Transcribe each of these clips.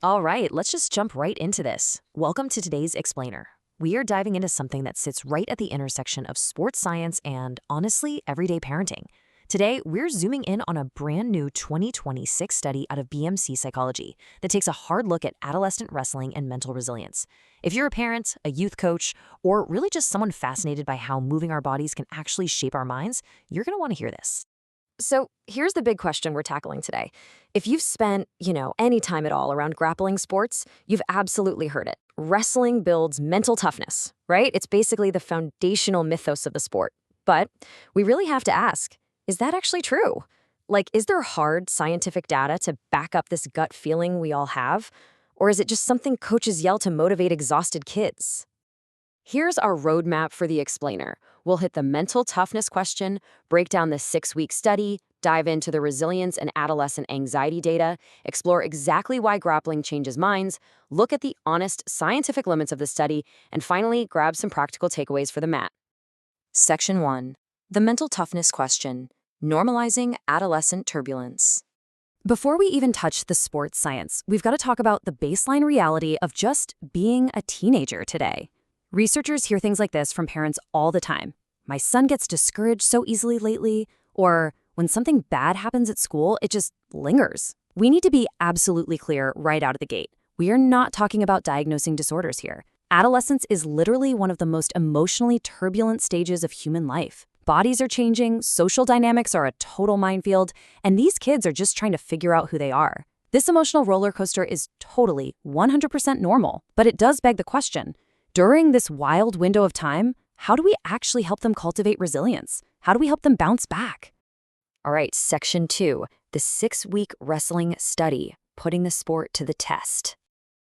All right, let's just jump right into this. Welcome to today's Explainer. We are diving into something that sits right at the intersection of sports science and, honestly, everyday parenting. Today, we're zooming in on a brand new 2026 study out of BMC Psychology that takes a hard look at adolescent wrestling and mental resilience. If you're a parent, a youth coach, or really just someone fascinated by how moving our bodies can actually shape our minds, you're going to want to hear this. So here's the big question we're tackling today. If you've spent, any time at all around grappling sports, you've absolutely heard it. Wrestling builds mental toughness, right? It's basically the foundational mythos of the sport. But we really have to ask, is that actually true? Like, is there hard scientific data to back up this gut feeling we all have? Or is it just something coaches yell to motivate exhausted kids? Here's our roadmap for the explainer. We'll hit the mental toughness question, break down the 6-week study, dive into the resilience and adolescent anxiety data, explore exactly why grappling changes minds, look at the honest scientific limits of the study, and finally, grab some practical takeaways for the mat. Section 1. The mental toughness question, normalizing adolescent turbulence. Before we even touch the sports science, we've got to talk about the baseline reality of just being a teenager today. Researchers hear things like this from parents all the time. My son gets discouraged so easily lately, or when something bad happens at school, it just lingers. We need to be absolutely clear right out of the gate. We are not talking about diagnosing disorders here. Adolescence is literally one of the most emotionally turbulent stages of human life. Bodies are changing, social dynamics are a total minefield, and these kids are just trying to figure out who they are. This emotional roller coaster is totally 100% normal, but it does beg the question, during this wild window of time, how do we actually help them cultivate resilience? How do we help them bounce back? All right, Section 2, the 6-week wrestling study, putting the sport to the test.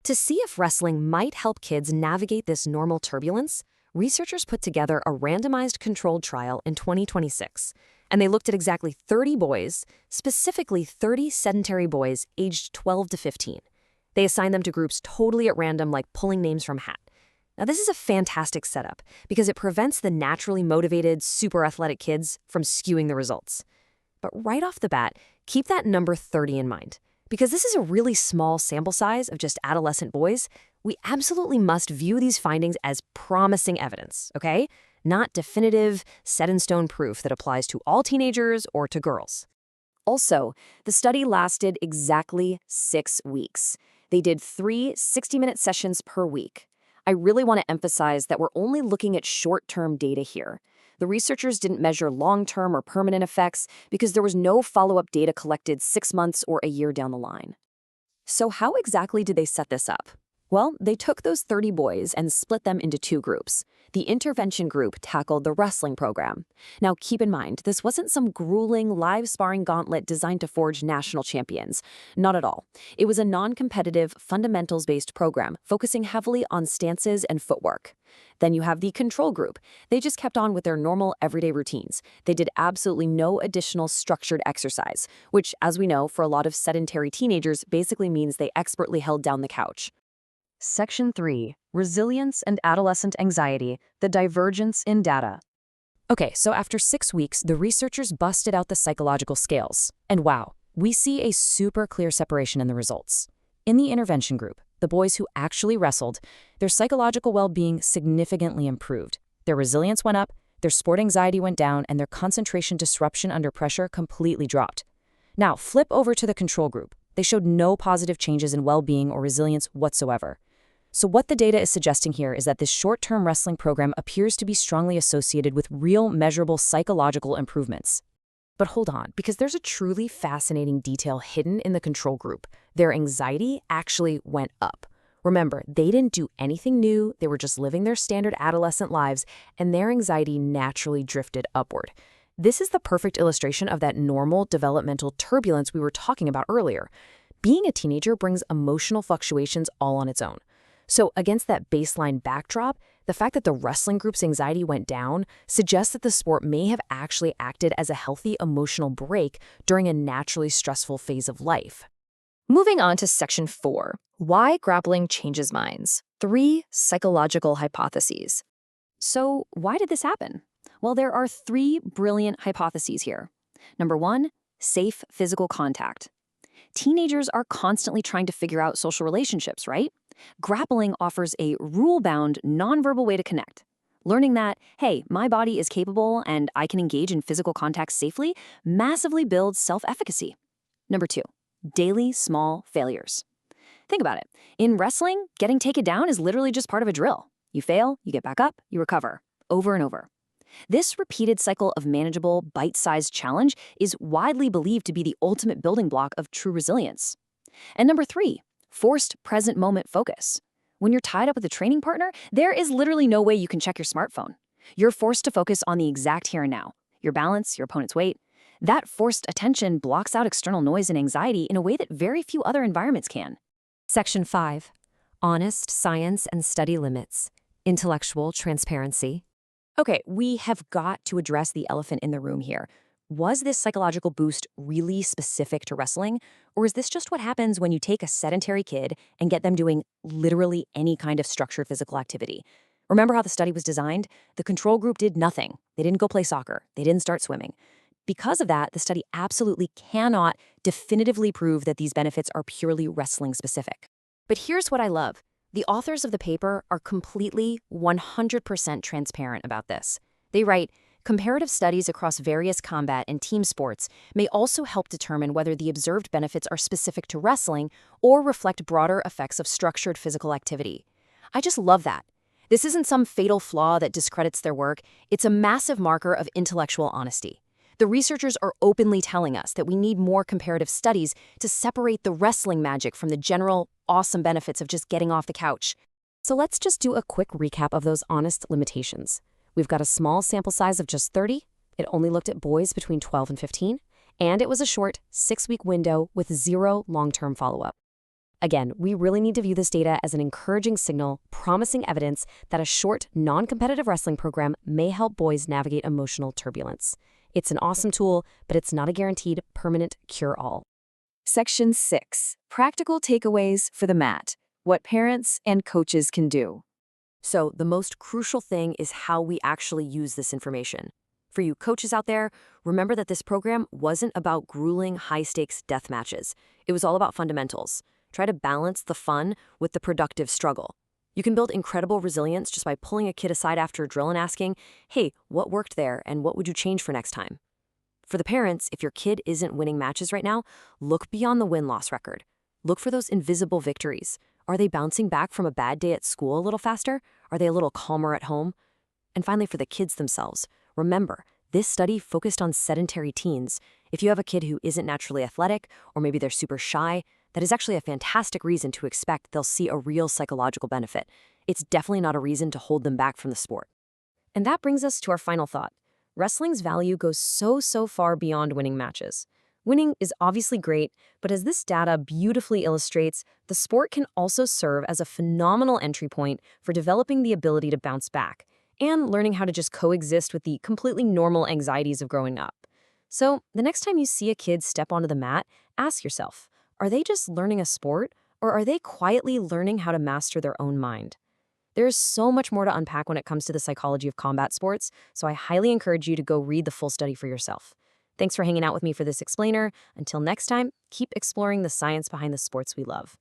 To see if wrestling might help kids navigate this normal turbulence, researchers put together a randomized controlled trial in 2026, and they looked at exactly 30 boys, specifically 30 sedentary boys aged 12 to 15. They assigned them to groups totally at random, like pulling names from a hat. Now, this is a fantastic setup because it prevents the naturally motivated, super athletic kids from skewing the results. But right off the bat, keep that number 30 in mind. Because this is a really small sample size of just adolescent boys, we absolutely must view these findings as promising evidence, okay? Not definitive, set-in-stone proof that applies to all teenagers or to girls. Also, the study lasted exactly 6 weeks. They did 3 60-minute sessions per week. I really want to emphasize that we're only looking at short-term data here. The researchers didn't measure long-term or permanent effects because there was no follow-up data collected 6 months or a year down the line. So how exactly did they set this up? Well, they took those 30 boys and split them into 2 groups. The intervention group tackled the wrestling program. Now, keep in mind, this wasn't some grueling live sparring gauntlet designed to forge national champions. Not at all. It was a non-competitive, fundamentals-based program focusing heavily on stances and footwork. Then you have the control group. They just kept on with their normal everyday routines. They did absolutely no additional structured exercise, which, as we know, for a lot of sedentary teenagers, basically means they expertly held down the couch. Section 3, Resilience and Adolescent Anxiety, the Divergence in Data. Okay, so after 6 weeks, the researchers busted out the psychological scales. And wow, we see a super clear separation in the results. In the intervention group, the boys who actually wrestled, their psychological well-being significantly improved. Their resilience went up, their sport anxiety went down, and their concentration disruption under pressure completely dropped. Now, flip over to the control group. They showed no positive changes in well-being or resilience whatsoever. So what the data is suggesting here is that this short-term wrestling program appears to be strongly associated with real, measurable psychological improvements. But hold on, because there's a truly fascinating detail hidden in the control group. Their anxiety actually went up. Remember, they didn't do anything new, they were just living their standard adolescent lives, and their anxiety naturally drifted upward. This is the perfect illustration of that normal developmental turbulence we were talking about earlier. Being a teenager brings emotional fluctuations all on its own. So against that baseline backdrop, the fact that the wrestling group's anxiety went down suggests that the sport may have actually acted as a healthy emotional break during a naturally stressful phase of life. Moving on to Section 4, Why Grappling Changes Minds, 3 Psychological Hypotheses. So why did this happen? Well, there are 3 brilliant hypotheses here. Number 1, safe physical contact. Teenagers are constantly trying to figure out social relationships, right? Grappling offers a rule-bound, nonverbal way to connect. Learning that, hey, my body is capable and I can engage in physical contact safely massively builds self-efficacy. Number 2, daily small failures. Think about it. In wrestling, getting taken down is literally just part of a drill. You fail, you get back up, you recover, over and over. This repeated cycle of manageable, bite-sized challenge is widely believed to be the ultimate building block of true resilience. And number 3, forced present moment focus. When you're tied up with a training partner, there is literally no way you can check your smartphone. You're forced to focus on the exact here and now, your balance, your opponent's weight. That forced attention blocks out external noise and anxiety in a way that very few other environments can. Section 5. Honest science and study limits. Intellectual transparency. Okay, we have got to address the elephant in the room here. Was this psychological boost really specific to wrestling? Or is this just what happens when you take a sedentary kid and get them doing literally any kind of structured physical activity? Remember how the study was designed? The control group did nothing. They didn't go play soccer. They didn't start swimming. Because of that, the study absolutely cannot definitively prove that these benefits are purely wrestling specific. But here's what I love. The authors of the paper are completely 100% transparent about this. They write, comparative studies across various combat and team sports may also help determine whether the observed benefits are specific to wrestling or reflect broader effects of structured physical activity. I just love that. This isn't some fatal flaw that discredits their work. It's a massive marker of intellectual honesty. The researchers are openly telling us that we need more comparative studies to separate the wrestling magic from the general, awesome benefits of just getting off the couch. So let's just do a quick recap of those honest limitations. We've got a small sample size of just 30. It only looked at boys between 12 and 15. And it was a short 6-week window with 0 long-term follow-up. Again, we really need to view this data as an encouraging signal, promising evidence that a short, non-competitive wrestling program may help boys navigate emotional turbulence. It's an awesome tool, but it's not a guaranteed permanent cure-all. Section 6. Practical takeaways for the mat. What parents and coaches can do. So the most crucial thing is how we actually use this information. For you coaches out there, remember that this program wasn't about grueling, high-stakes death matches. It was all about fundamentals. Try to balance the fun with the productive struggle. You can build incredible resilience just by pulling a kid aside after a drill and asking, hey, what worked there and what would you change for next time? For the parents, if your kid isn't winning matches right now, look beyond the win-loss record. Look for those invisible victories. Are they bouncing back from a bad day at school a little faster? Are they a little calmer at home? And finally, for the kids themselves, remember, this study focused on sedentary teens. If you have a kid who isn't naturally athletic, or maybe they're super shy, that is actually a fantastic reason to expect they'll see a real psychological benefit. It's definitely not a reason to hold them back from the sport. And that brings us to our final thought. Wrestling's value goes so far beyond winning matches. Winning is obviously great, but as this data beautifully illustrates, the sport can also serve as a phenomenal entry point for developing the ability to bounce back and learning how to just coexist with the completely normal anxieties of growing up. So the next time you see a kid step onto the mat, ask yourself, are they just learning a sport, or are they quietly learning how to master their own mind? There's so much more to unpack when it comes to the psychology of combat sports, so I highly encourage you to go read the full study for yourself. Thanks for hanging out with me for this explainer. Until next time, keep exploring the science behind the sports we love.